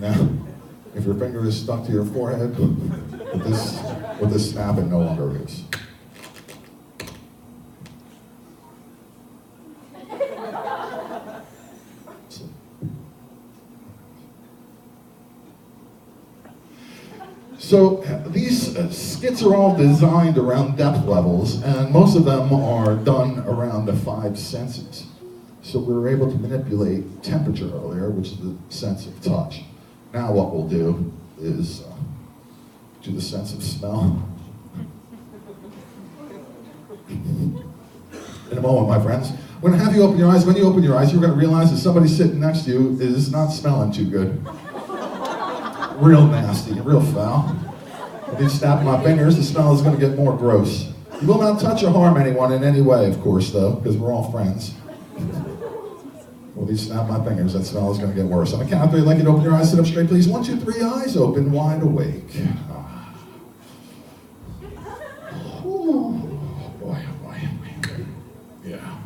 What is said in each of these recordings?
Now, if your finger is stuck to your forehead, with this snap, it no longer is. So these skits are all designed around depth levels, and most of them are done around the 5 senses. So we were able to manipulate temperature earlier, which is the sense of touch. Now what we'll do is do the sense of smell. In a moment, my friends. I'm going to have you open your eyes. When you open your eyes, you're going to realize that somebody sitting next to you is not smelling too good. Real nasty, real foul. If you snap my fingers, the smell is going to get more gross. You will not touch or harm anyone in any way, of course, though, because we're all friends. Well, you snap my fingers, that smell is going to get worse. On the count of 3, I'd like you to open your eyes, sit up straight, please. 1, 2, 3, eyes open, wide awake. Ooh, boy, oh boy. Yeah.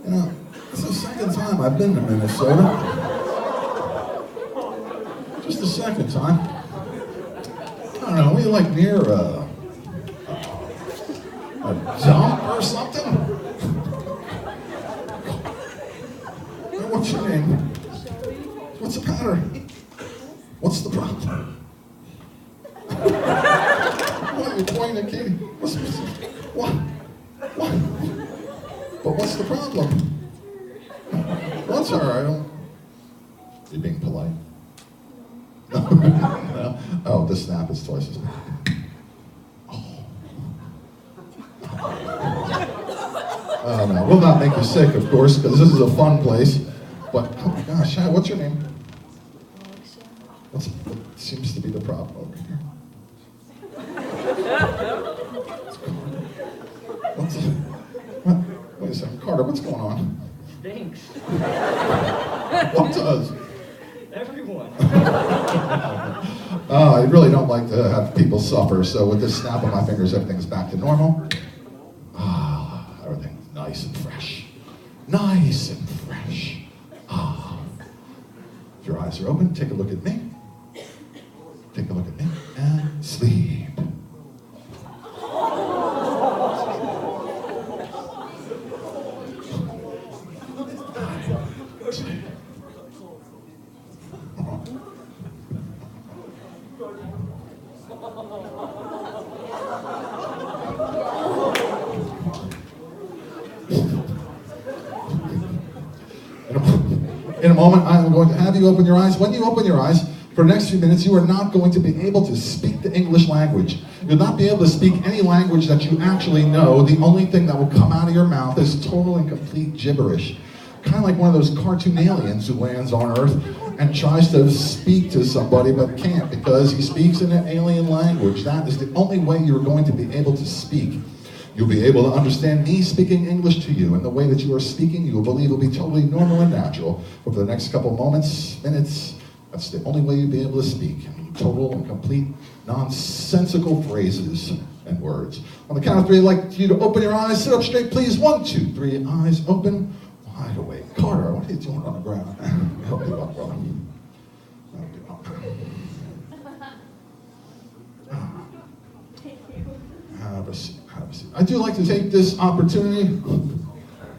You know, it's the second time I've been to Minnesota. Just the second time. I don't know, we like near a dump or something? What's your name? What's the matter? What's the problem? What, you're pointing at Katie? What? But what's the problem? Well, it's all right. You're being polite. No. Oh, the snap is twice as bad. Oh no, will not make you sick, of course, because this is a fun place. But oh my gosh, hi, what's your name? What seems to be the problem over here? Wait a second, Carter, what's going on? Stinks. What does? Everyone. I really don't like to have people suffer, so with this snap of my fingers, everything's back to normal. Everything's nice and fresh. Nice and fresh. If your eyes are open, take a look at me. Take a look at me and sleep. In a moment, I am going to have you open your eyes. When you open your eyes, for the next few minutes, you are not going to be able to speak the English language. You'll not be able to speak any language that you actually know. The only thing that will come out of your mouth is total and complete gibberish. Kind of like one of those cartoon aliens who lands on Earth and tries to speak to somebody but can't because he speaks in an alien language. That is the only way you're going to be able to speak. You'll be able to understand me speaking English to you, and the way that you are speaking, you will believe will be totally normal and natural. But for the next couple moments, minutes, that's the only way you'll be able to speak. Total and complete nonsensical phrases and words. On the count of 3, I'd like you to open your eyes, sit up straight, please. 1, 2, 3, eyes open, wide awake. Carter, what are you doing on the ground? Help you up, brother. Help you up. Have a seat. I do like to take this opportunity to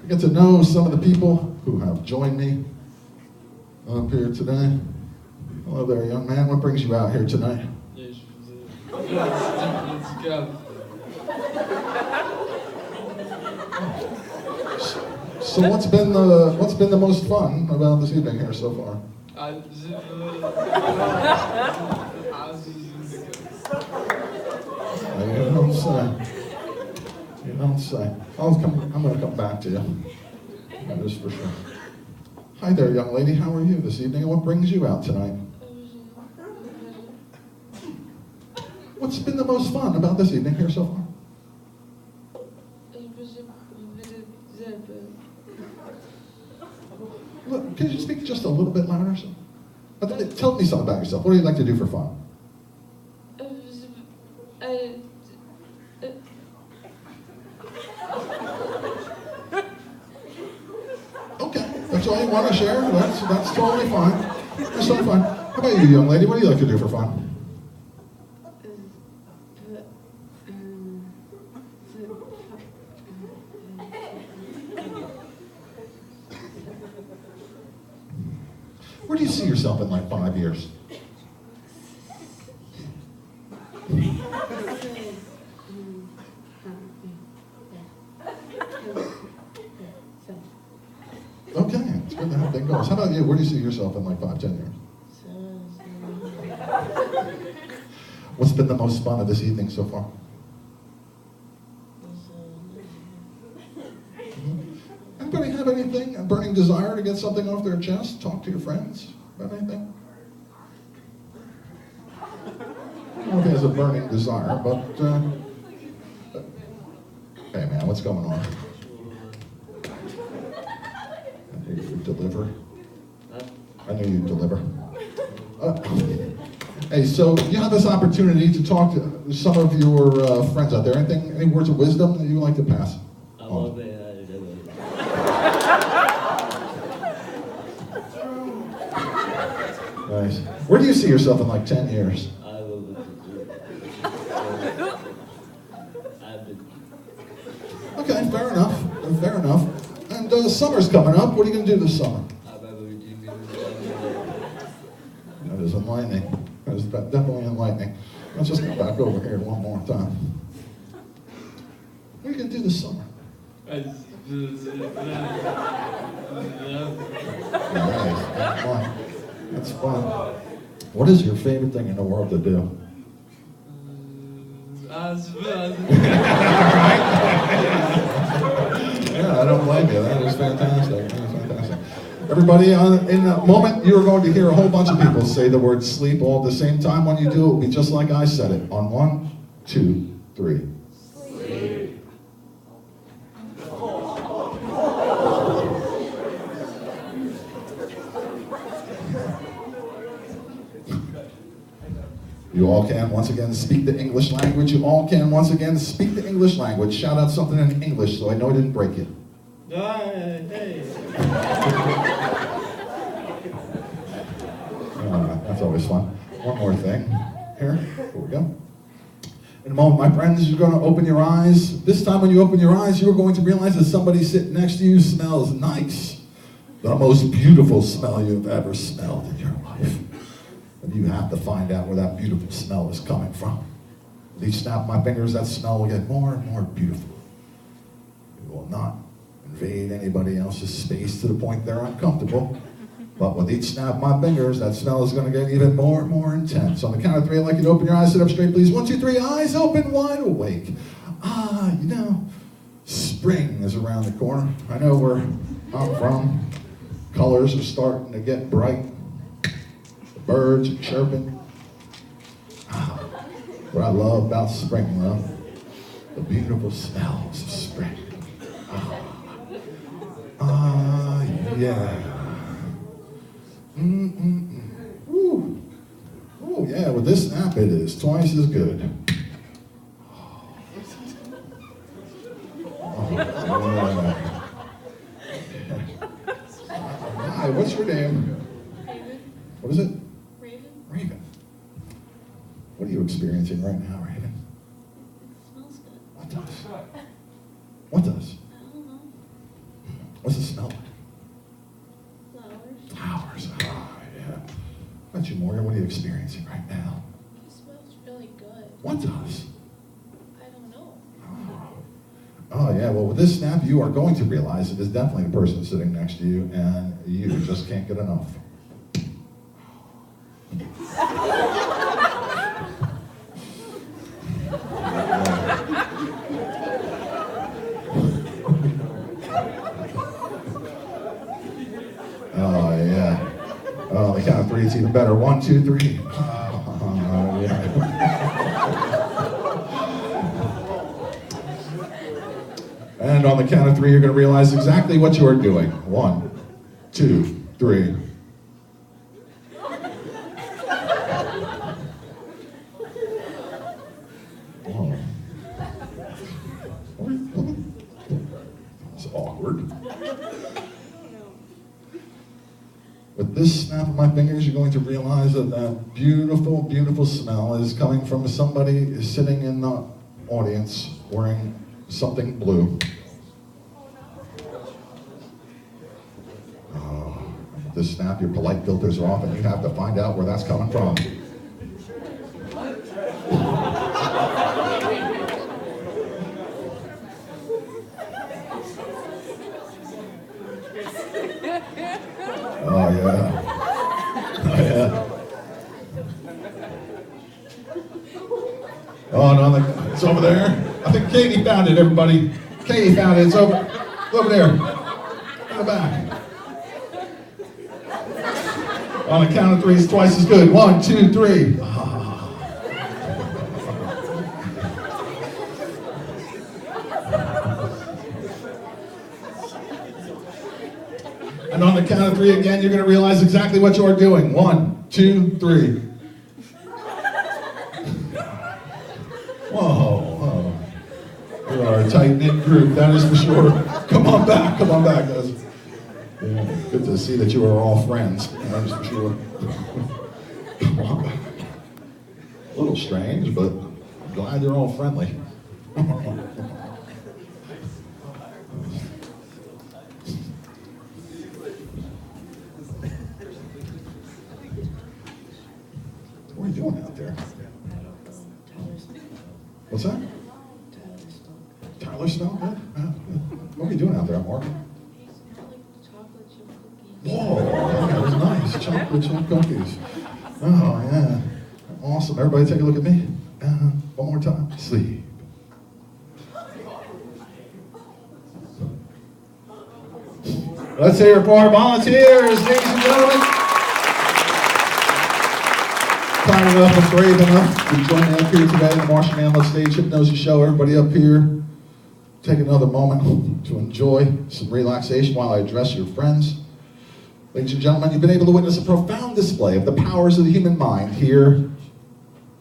get to know some of the people who have joined me up here today. Hello there, young man. What brings you out here tonight? Let's go. So what's been the most fun about this evening here so far? You don't say. You don't say. I'm going to come back to you. That is for sure. Hi there, young lady. How are you this evening, and what brings you out tonight? What's been the most fun about this evening here so far? Look, can you speak just a little bit louder? Tell me something about yourself. What do you like to do for fun? Okay, that's all you want to share. That's totally fine. That's not fun. How about you, young lady? What do you like to do for fun? Where do you see yourself in like 5 years? Okay, it's good to have big goals. How about you? Where do you see yourself in like 5, 10 years? What's been the most fun of this evening so far? Anybody have anything, a burning desire to get something off their chest? Talk to your friends about anything? I don't know if he has a burning desire, but hey man, what's going on? I knew you'd deliver. I knew you'd deliver. Hey, so you have this opportunity to talk to some of your friends out there. Anything, any words of wisdom that you would like to pass? Nice. Where do you see yourself in like 10 years? Okay, fair enough. Fair enough. And summer's coming up. What are you going to do this summer? That is enlightening. That is definitely enlightening. Let's just go back over here one more time. What are you going to do this summer? Nice. That's fun. That's fun. What is your favorite thing in the world to do? Yeah, I don't blame you. That is fantastic. That is fantastic. Everybody, in a moment, you are going to hear a whole bunch of people say the word sleep all at the same time. When you do, it will be just like I said it. On 1, 2, 3. Sleep. You all can once again speak the English language. You all can once again speak the English language. Shout out something in English so I know I didn't break it. Hey. That's always fun. One more thing. Here we go. In a moment, my friends, you're going to open your eyes. This time when you open your eyes, you're going to realize that somebody sitting next to you smells nice. The most beautiful smell you've ever smelled in your life. And you have to find out where that beautiful smell is coming from. With each snap of my fingers, that smell will get more and more beautiful. It will not invade anybody else's space to the point they're uncomfortable. But with each snap of my fingers, that smell is going to get even more and more intense. On the count of 3, I'd like you to open your eyes, sit up straight, please. 1, 2, 3, eyes open, wide awake. You know, spring is around the corner. I know where I'm from. Colors are starting to get bright. The birds are chirping. What I love about spring, though, the beautiful smells of spring. Yeah. Ooh. Oh, yeah, with this snap, it is twice as good. Hi, what's your name? Raven. What is it? Raven. Raven. What are you experiencing right now, Raven? It smells good. What does? What does? I don't know. What's it smell like? Flowers. Flowers. Yeah. How about you, Morgan? What are you experiencing right now? It smells really good. What does? I don't know. Oh, yeah. Well, with this snap, you are going to realize it is definitely the person sitting next to you, and you just can't get enough. Oh, yeah. Oh, the count of 3 is even better. 1, 2, 3. Oh, yeah. And on the count of 3, you're going to realize exactly what you are doing. 1, 2, 3. Oh. It's awkward. With this snap of my fingers, you're going to realize that that beautiful, beautiful smell is coming from somebody sitting in the audience wearing something blue. With this snap, your polite filters are off and you have to find out where that's coming from. Oh, yeah. Oh, yeah. Oh, no, it's over there. I think Katie found it, everybody. Katie found it. It's over there. In the back. On the count of three, it's twice as good. 1, 2, 3. And on the count of three again, you're going to realize exactly what you're doing. 1, 2, 3. Whoa. We are a tight-knit group, that is for sure. Come on back, guys. Yeah, good to see that you are all friends, that is for sure. Come on back. A little strange, but I'm glad you're all friendly. What are you doing out there? What's that? Tyler Stone? Yeah. What are you doing out there, Mark? He's got like chocolate chip cookies. Whoa, that was nice. Chocolate chip cookies. Oh, yeah. Awesome. Everybody take a look at me. One more time. Sleep. Let's hear it for our volunteers, ladies and gentlemen. Kind enough and brave enough to join me up here today in the Marshal Manlove Stage Hypnosis Show. Everybody up here, take another moment to enjoy some relaxation while I address your friends. Ladies and gentlemen, you've been able to witness a profound display of the powers of the human mind here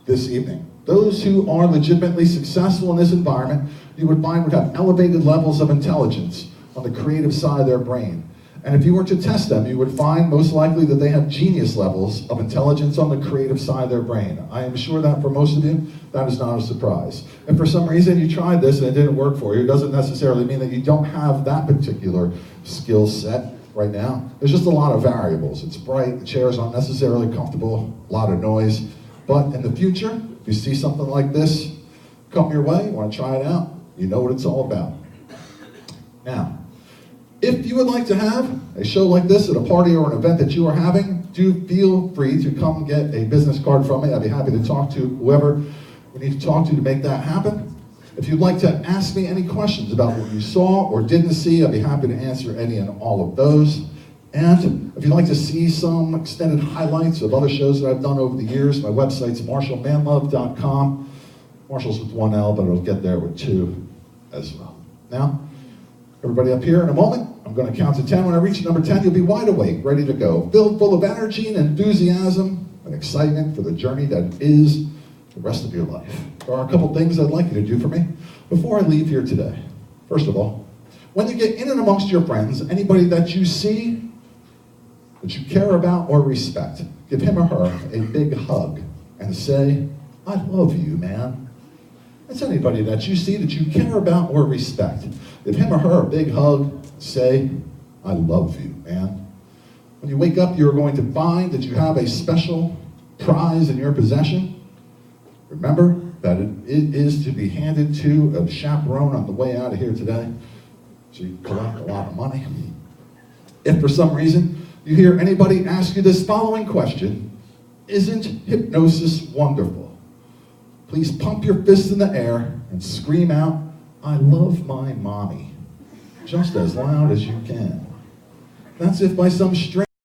this evening. Those who are legitimately successful in this environment, you would find would have elevated levels of intelligence on the creative side of their brain. And if you were to test them, you would find most likely that they have genius levels of intelligence on the creative side of their brain. I am sure that for most of you, that is not a surprise. If for some reason you tried this and it didn't work for you, it doesn't necessarily mean that you don't have that particular skill set right now. There's just a lot of variables. It's bright, the chairs aren't necessarily comfortable, a lot of noise. But in the future, if you see something like this come your way, you want to try it out, you know what it's all about. Now, if you would like to have a show like this at a party or an event that you are having, do feel free to come get a business card from me. I'd be happy to talk to whoever we need to talk to make that happen. If you'd like to ask me any questions about what you saw or didn't see, I'd be happy to answer any and all of those. And if you'd like to see some extended highlights of other shows that I've done over the years, my website's marshalmanlove.com. Marshall's with 1 L, but it'll get there with 2 as well. Now, everybody up here in a moment, I'm going to count to 10. When I reach number 10, you'll be wide awake, ready to go, filled full of energy and enthusiasm and excitement for the journey that is the rest of your life. There are a couple things I'd like you to do for me before I leave here today. First of all, when you get in and amongst your friends, anybody that you see that you care about or respect, give him or her a big hug and say, "I love you, man." That's anybody that you see that you care about or respect. Give him or her a big hug, say, "I love you, man." When you wake up, you're going to find that you have a special prize in your possession. Remember that it is to be handed to a chaperone on the way out of here today, so you collect a lot of money. If for some reason you hear anybody ask you this following question, "Isn't hypnosis wonderful?" please pump your fist in the air and scream out, "I love my mommy," just as loud as you can. That's if by some strange